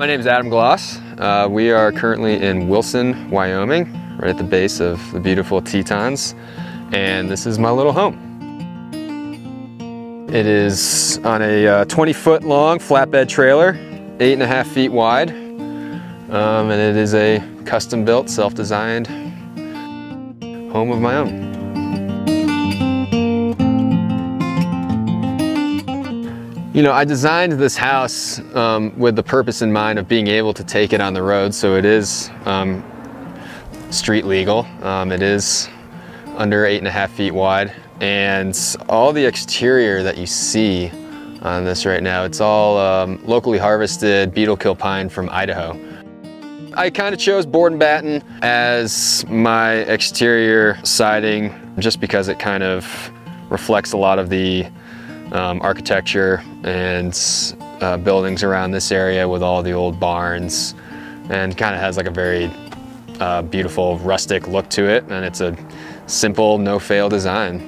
My name is Adam Gloss. We are currently in Wilson, Wyoming, right at the base of the beautiful Tetons, and this is my little home. It is on a 20-foot long flatbed trailer, 8.5 feet wide, and it is a custom-built, self-designed home of my own. You know, I designed this house with the purpose in mind of being able to take it on the road, so it is street legal. It is under 8.5 feet wide, and all the exterior that you see on this right now, it's all locally harvested beetle kill pine from Idaho. I kind of chose board and batten as my exterior siding just because it kind of reflects a lot of the architecture and buildings around this area with all the old barns, and kind of has like a very beautiful rustic look to it, and it's a simple no-fail design.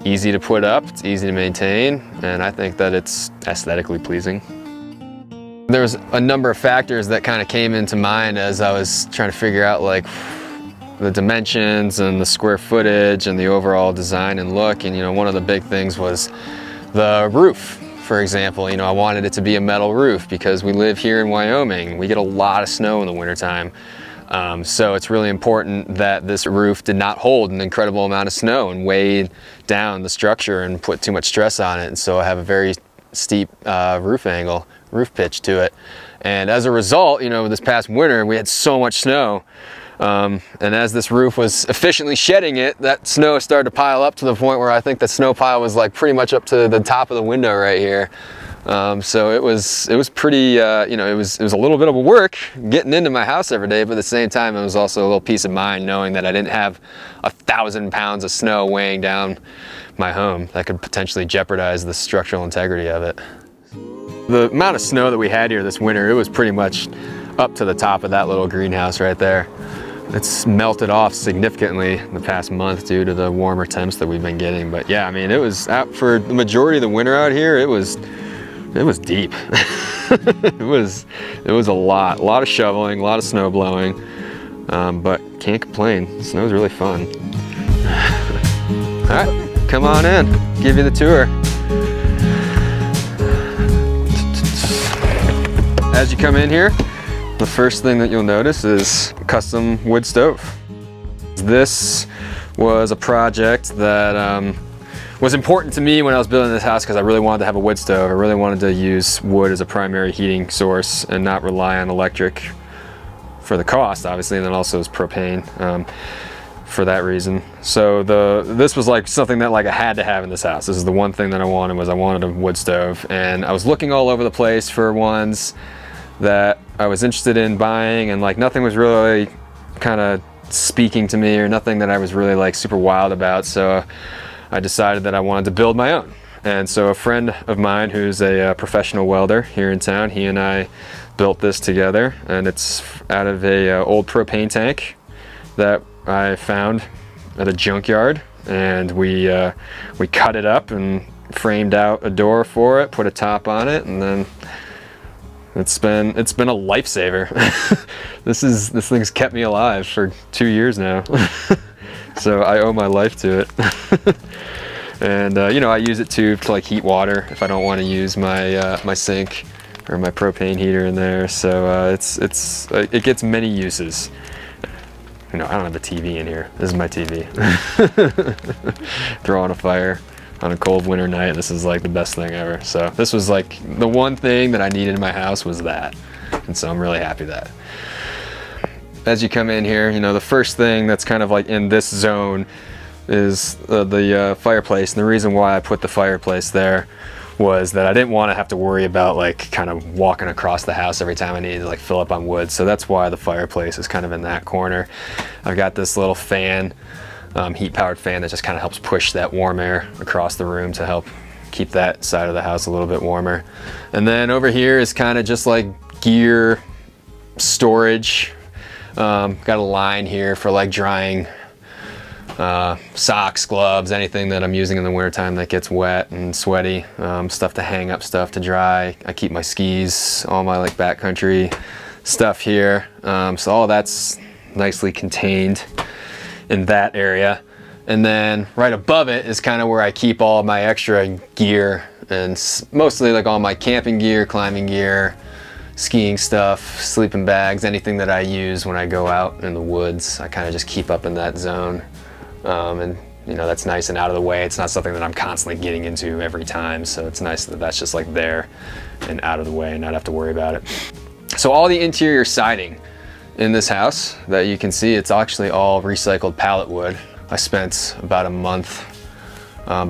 Easy to put up, it's easy to maintain, and I think that it's aesthetically pleasing. There's a number of factors that kind of came into mind as I was trying to figure out like the dimensions and the square footage and the overall design and look, and you know, one of the big things was the roof. For example, you know, I wanted it to be a metal roof because we live here in Wyoming. We get a lot of snow in the wintertime. So it's really important that this roof did not hold an incredible amount of snow and weigh down the structure and put too much stress on it. And so I have a very steep roof pitch to it. And as a result, you know, this past winter, we had so much snow. And as this roof was efficiently shedding it, that snow started to pile up to the point where I think the snow pile was like pretty much up to the top of the window right here. So it was pretty, you know, it was a little bit of a work getting into my house every day, but at the same time, it was also a little peace of mind knowing that I didn't have 1,000 pounds of snow weighing down my home that could potentially jeopardize the structural integrity of it. The amount of snow that we had here this winter, it was pretty much up to the top of that little greenhouse right there. It's melted off significantly the past month due to the warmer temps that we've been getting. But yeah, I mean, it was out for the majority of the winter out here. It was deep. it was a lot of shoveling, a lot of snow blowing, but can't complain. Snow's really fun. All right, come on in, give you the tour. As you come in here, the first thing that you'll notice is a custom wood stove. This was a project that was important to me when I was building this house because I really wanted to have a wood stove. I really wanted to use wood as a primary heating source and not rely on electric for the cost, obviously, and then also as propane for that reason. So this was like something that like I had to have in this house. This is the one thing that I wanted a wood stove, and I was looking all over the place for ones that I was interested in buying, and like nothing was really kind of speaking to me, or nothing that I was really like super wild about. So I decided that I wanted to build my own. And so a friend of mine who's a professional welder here in town, he and I built this together, and it's out of a old propane tank that I found at a junkyard, and we cut it up and framed out a door for it, put a top on it, and then it's been a lifesaver. This thing's kept me alive for 2 years now. So I owe my life to it. And you know, I use it to like heat water if I don't want to use my my sink or my propane heater in there. So it gets many uses. You know, I don't have a TV in here. This is my TV. Throw on a fire on a cold winter night. This is like the best thing ever. So this was like the one thing that I needed in my house was that. And so I'm really happy that. As you come in here, you know, the first thing that's kind of like in this zone is the fireplace. And the reason why I put the fireplace there was that I didn't want to have to worry about like kind of walking across the house every time I needed to like fill up on wood. So that's why the fireplace is kind of in that corner. I've got this little fan, heat-powered fan that just kind of helps push that warm air across the room to help keep that side of the house a little bit warmer. And then over here is kind of just like gear storage. Got a line here for like drying socks, gloves, anything that I'm using in the wintertime that gets wet and sweaty, stuff to hang up, stuff to dry. I keep my skis, all my like backcountry stuff here. So all that's nicely contained in that area. And then right above it is kind of where I keep all my extra gear, and mostly like all my camping gear, climbing gear, skiing stuff, sleeping bags, anything that I use when I go out in the woods. I kind of just keep up in that zone. And you know, that's nice and out of the way. It's not something that I'm constantly getting into every time, so it's nice that that's just like there and out of the way and not have to worry about it. So all the interior siding in this house that you can see, it's actually all recycled pallet wood. I spent about a month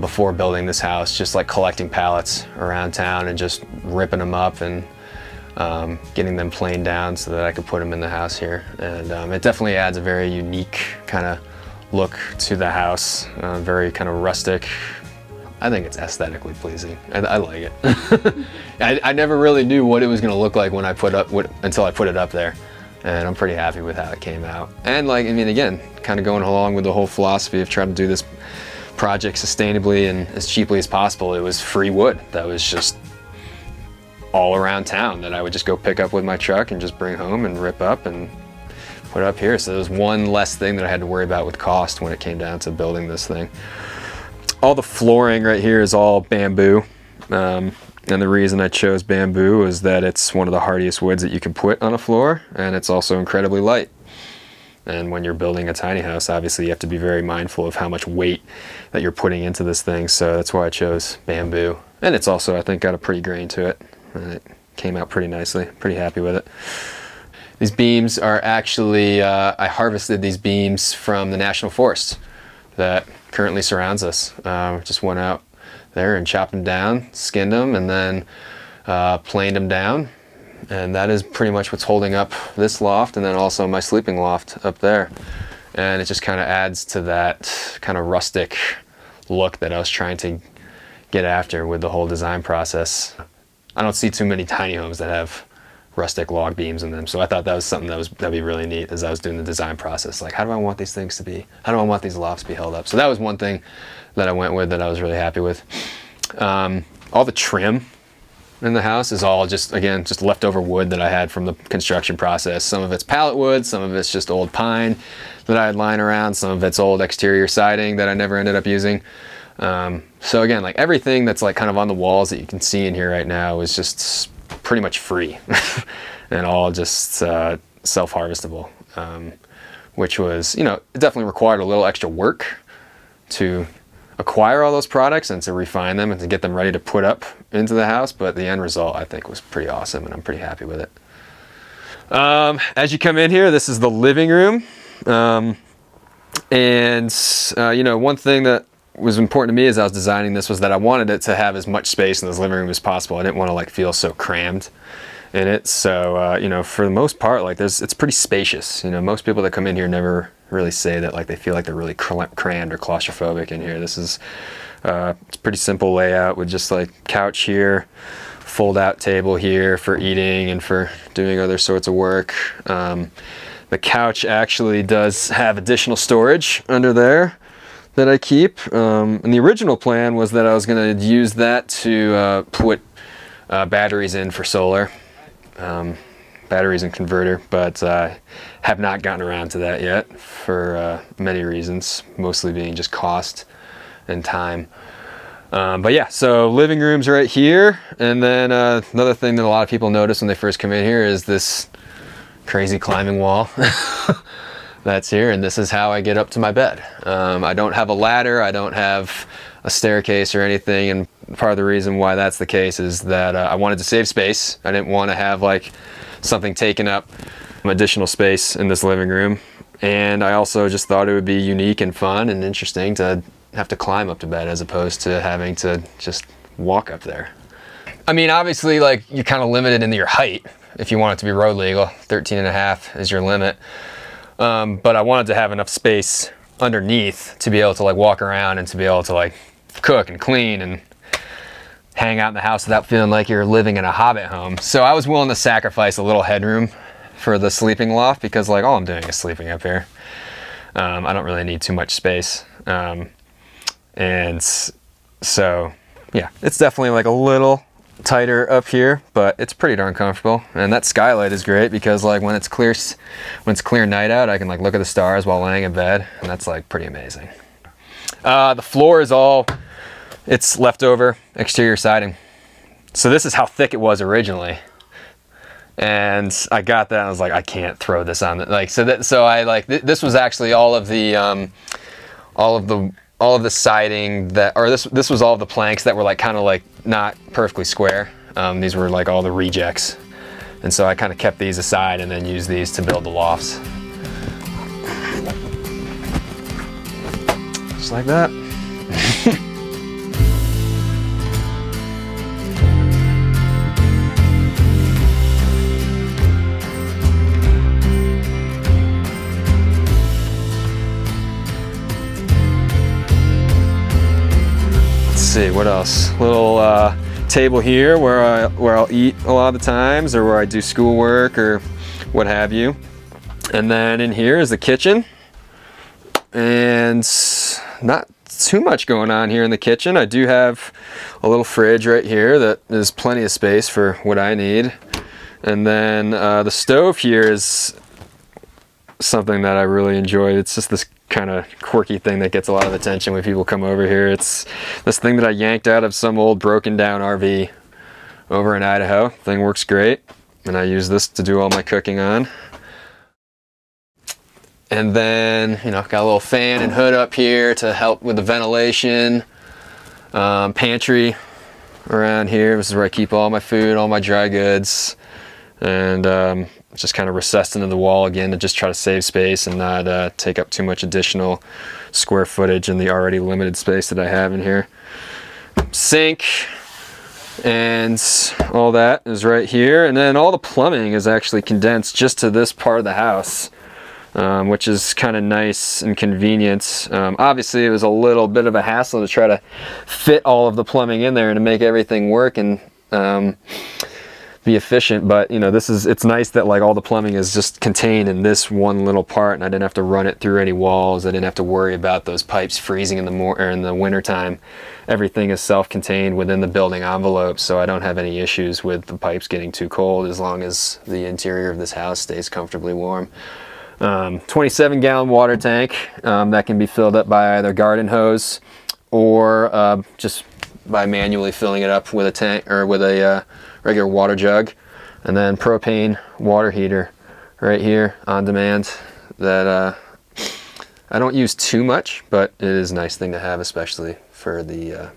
before building this house just like collecting pallets around town and just ripping them up and getting them planed down so that I could put them in the house here. And it definitely adds a very unique kind of look to the house, very kind of rustic. I think it's aesthetically pleasing. I like it. I never really knew what it was going to look like when I until I put it up there, and I'm pretty happy with how it came out. And like, I mean, again, kind of going along with the whole philosophy of trying to do this project sustainably and as cheaply as possible. It was free wood that was just all around town that I would just go pick up with my truck and just bring home and rip up and put up here. So there was one less thing that I had to worry about with cost when it came down to building this thing. All the flooring right here is all bamboo. And the reason I chose bamboo is that it's one of the hardiest woods that you can put on a floor, and it's also incredibly light. And when you're building a tiny house, obviously you have to be very mindful of how much weight that you're putting into this thing. So that's why I chose bamboo. And it's also, I think, got a pretty grain to it. And it came out pretty nicely. Pretty happy with it. These beams are actually, I harvested these beams from the National Forest that currently surrounds us. Just went out there and chopped them down, skinned them, and then planed them down. And that is pretty much what's holding up this loft, and then also my sleeping loft up there. And it just kind of adds to that kind of rustic look that I was trying to get after with the whole design process. I don't see too many tiny homes that have rustic log beams in them, so I thought that was something that'd be really neat as I was doing the design process. Like, how do I want these things to be? How do I want these lofts to be held up? So that was one thing that I went with that I was really happy with. All the trim in the house is all just, again, just leftover wood that I had from the construction process. Some of it's pallet wood, some of it's just old pine that I had lying around, some of it's old exterior siding that I never ended up using. So again, like everything that's like kind of on the walls that you can see in here right now is just pretty much free and all just self-harvestable, which was, you know, it definitely required a little extra work to acquire all those products and to refine them and to get them ready to put up into the house, but the end result I think was pretty awesome and I'm pretty happy with it. As you come in here, this is the living room, and you know, one thing that was important to me as I was designing this was that I wanted it to have as much space in this living room as possible. I didn't want to like feel so crammed in it. So you know, for the most part, like it's pretty spacious. You know, most people that come in here never really say that like they feel like they're really crammed or claustrophobic in here. This is it's pretty simple layout with just like couch here, fold out table here for eating and for doing other sorts of work. The couch actually does have additional storage under there that I keep, and the original plan was that I was going to use that to put batteries in for solar, batteries and converter, but I have not gotten around to that yet for many reasons, mostly being just cost and time. But yeah, so living room's right here, and then another thing that a lot of people notice when they first come in here is this crazy climbing wall. That's here, and this is how I get up to my bed. I don't have a ladder, I don't have a staircase or anything, and part of the reason why that's the case is that I wanted to save space. I didn't want to have like something taking up additional space in this living room, and I also just thought it would be unique and fun and interesting to have to climb up to bed as opposed to having to just walk up there. I mean, obviously, like, you're kind of limited in your height if you want it to be road legal. 13.5 is your limit. But I wanted to have enough space underneath to be able to like walk around and to be able to like cook and clean and hang out in the house without feeling like you're living in a hobbit home. So I was willing to sacrifice a little headroom for the sleeping loft because like all I'm doing is sleeping up here. I don't really need too much space. And so, yeah, it's definitely like a little tighter up here, but it's pretty darn comfortable. And that skylight is great because like when it's clear night out, I can like look at the stars while laying in bed, and that's like pretty amazing. The floor is it's leftover exterior siding. So this is how thick it was originally. And I got that and I was like, I can't throw this on like, so I like, this was actually all of the siding that, or this was all of the planks that were like kind of like not perfectly square. These were like all the rejects. And so I kind of kept these aside and then used these to build the lofts. Just like that. See what else. Little table here where I'll eat a lot of the times, or where I do schoolwork or what have you. And then in here is the kitchen, and not too much going on here in the kitchen. I do have a little fridge right here that is plenty of space for what I need. And then the stove here is something that I really enjoy. It's just this kind of quirky thing that gets a lot of attention when people come over here. It's this thing that I yanked out of some old broken down RV over in Idaho. Thing works great, and I use this to do all my cooking on. And then, you know, got a little fan and hood up here to help with the ventilation. Pantry around here. This is where I keep all my food, all my dry goods, and just kind of recessed into the wall again to just try to save space and not take up too much additional square footage in the already limited space that I have in here. Sink and all that is right here, and then all the plumbing is actually condensed just to this part of the house, which is kind of nice and convenient. Obviously it was a little bit of a hassle to try to fit all of the plumbing in there and to make everything work and be efficient, but you know, it's nice that like all the plumbing is just contained in this one little part, and I didn't have to run it through any walls. I didn't have to worry about those pipes freezing in the winter time. Everything is self-contained within the building envelope, so I don't have any issues with the pipes getting too cold as long as the interior of this house stays comfortably warm. 27-gallon water tank that can be filled up by either garden hose or just by manually filling it up with a tank or with a regular water jug. And then propane water heater right here on demand that I don't use too much, but it is a nice thing to have, especially for the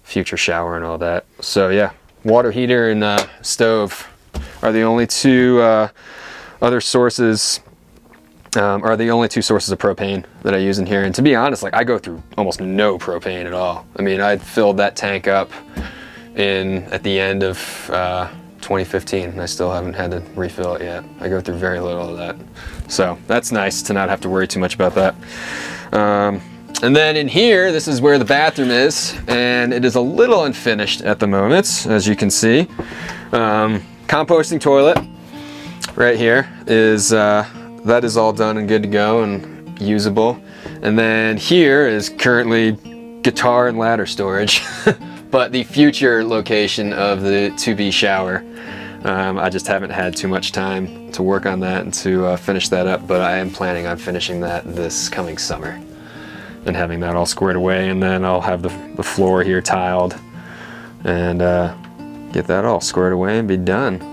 future shower and all that. So yeah, water heater and stove are the only two other sources are the only two sources of propane that I use in here. And to be honest, like I go through almost no propane at all. I mean, I filled that tank up at the end of 2015, and I still haven't had to refill it yet. I go through very little of that. So that's nice to not have to worry too much about that. And then in here, this is where the bathroom is, and it is a little unfinished at the moment, as you can see. Composting toilet right here is, that is all done and good to go and usable. And then here is currently guitar and ladder storage. But the future location of the to-be shower, I just haven't had too much time to work on that and to finish that up, but I am planning on finishing that this coming summer and having that all squared away, and then I'll have the floor here tiled and get that all squared away and be done.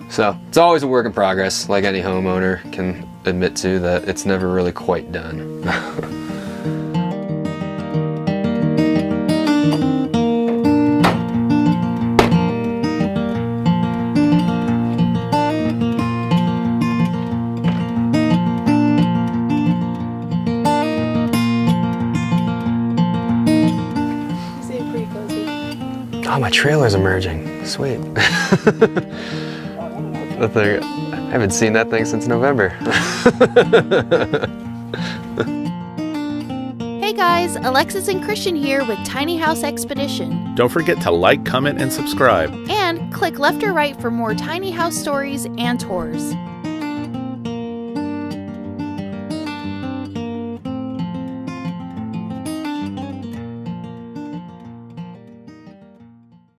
So it's always a work in progress, like any homeowner can admit to, that it's never really quite done. Oh, my trailer's emerging. Sweet. That thing, I haven't seen that thing since November. Hey guys, Alexis and Christian here with Tiny House Expedition. Don't forget to like, comment, and subscribe. And click left or right for more tiny house stories and tours.